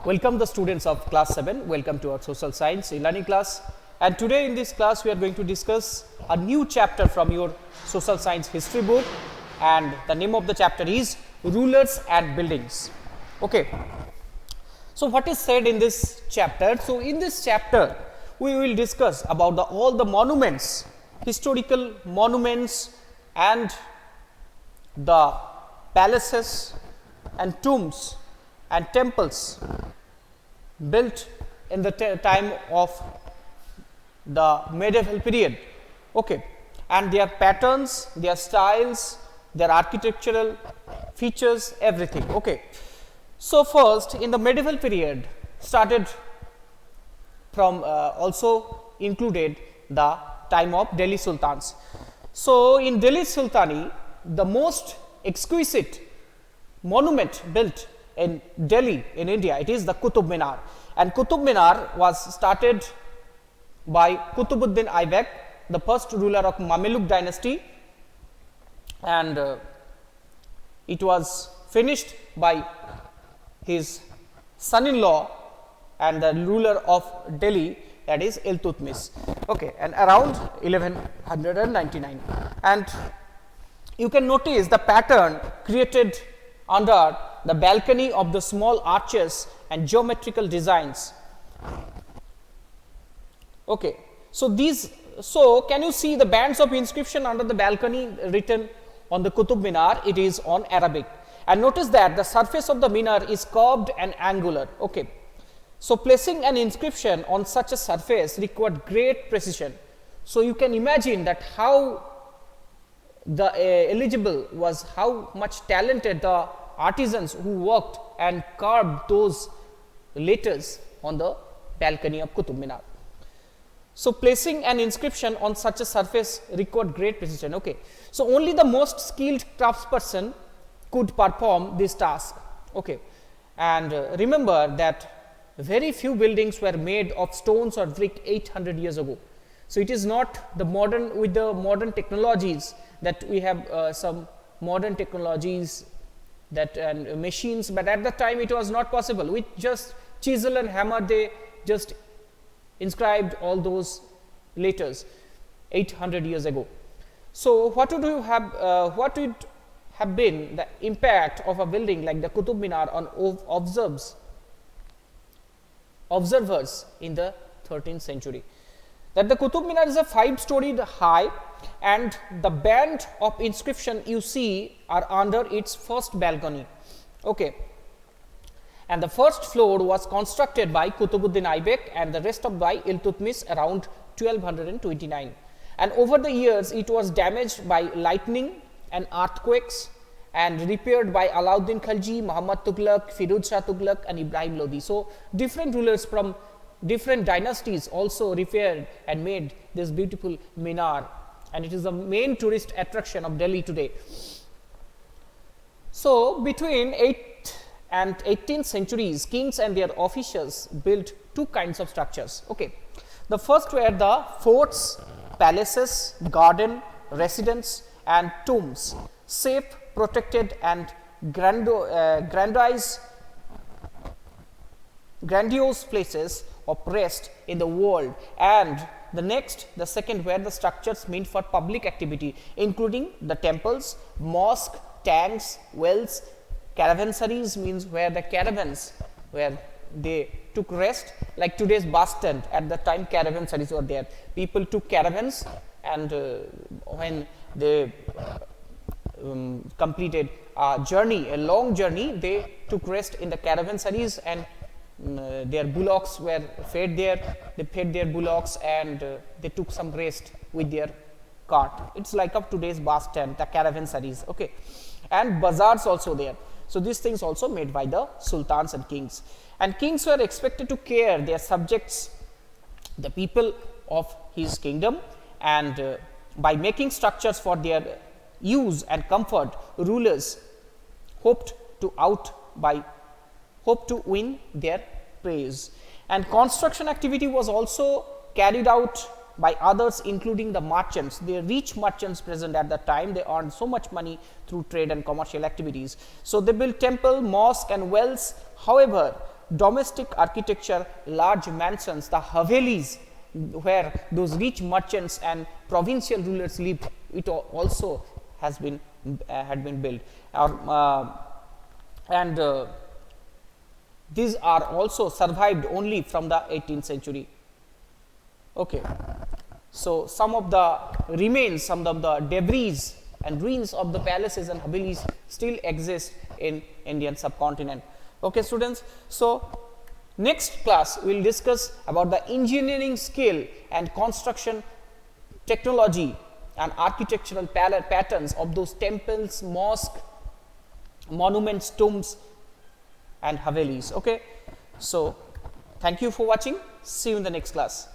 Welcome the students of class 7, welcome to our social science e-learning class, and today in this class we are going to discuss a new chapter from your social science history book, and the name of the chapter is Rulers and Buildings. Okay. So, what is said in this chapter? So, in this chapter we will discuss about all the monuments, historical monuments and the palaces and tombs and temples built in the time of the medieval period, okay, and their patterns, their styles, their architectural features, everything. Okay. So, first in the medieval period started from also included the time of Delhi Sultans. So, in Delhi Sultani, the most exquisite monument built in Delhi in India, it is the Qutub Minar, and Qutub Minar was started by Qutubuddin Aibak, the first ruler of Mameluke dynasty, and it was finished by his son-in-law and the ruler of Delhi, that is Iltutmish, okay, and around 1199. And you can notice the pattern created under the balcony of the small arches and geometrical designs. Okay. So, can you see the bands of inscription under the balcony written on the Qutub Minar? It is on Arabic, and notice that the surface of the minar is curved and angular. Okay. So, placing an inscription on such a surface required great precision. So, you can imagine that how the eligible was, how much talented the artisans who worked and carved those letters on the balcony of Qutub Minar. So, placing an inscription on such a surface required great precision. Okay. So, only the most skilled craftsperson could perform this task. Okay. And remember that very few buildings were made of stones or brick 800 years ago. So, it is not the modern, with the modern technologies that we have some modern technologies that and machines, but at that time it was not possible. With just chisel and hammer they just inscribed all those letters 800 years ago. So, what would you have what would have been the impact of a building like the Qutub Minar on observers in the 13th century? That the Qutub Minar is a 5-storied high, and the band of inscription you see are under its first balcony. Okay. And the first floor was constructed by Qutubuddin Aibak and the rest of by Iltutmish around 1229. And over the years it was damaged by lightning and earthquakes and repaired by Alauddin Khalji, Muhammad Tughlaq, Firuz Shah Tughlaq and Ibrahim Lodi. So, different rulers from different dynasties also repaired and made this beautiful minar, and it is the main tourist attraction of Delhi today. So, between 8th and 18th centuries, kings and their officials built two kinds of structures. Okay. The first were the forts, palaces, garden, residence and tombs, safe, protected and grandiose places of rest in the world. And the second were the structures meant for public activity, including the temples, mosque, tanks, wells, caravansaries, means where the caravans, where they took rest, like today's bus stand. At the time caravansaries were there, people took caravans, and when they completed a journey, a long journey, they took rest in the caravansaries, and their bullocks were fed there, they fed their bullocks, and they took some rest with their cart. It is like of today's bus stand, the caravansaries. Okay. And bazaars also there. So, these things also made by the sultans and kings, and kings were expected to care their subjects, the people of his kingdom, and by making structures for their use and comfort, rulers hoped to win their praise. And construction activity was also carried out by others, including the merchants. The rich merchants present at that time, they earned so much money through trade and commercial activities. So, they built temple, mosque and wells. However, domestic architecture, large mansions, the havelis, where those rich merchants and provincial rulers lived, it also has been had been built. These are also survived only from the 18th century. Okay. So, some of the remains, some of the debris and ruins of the palaces and havelis still exist in Indian subcontinent. Okay, students. So, next class we will discuss about the engineering skill and construction technology and architectural patterns of those temples, mosques, monuments, tombs and havelis. Okay. So, thank you for watching. See you in the next class.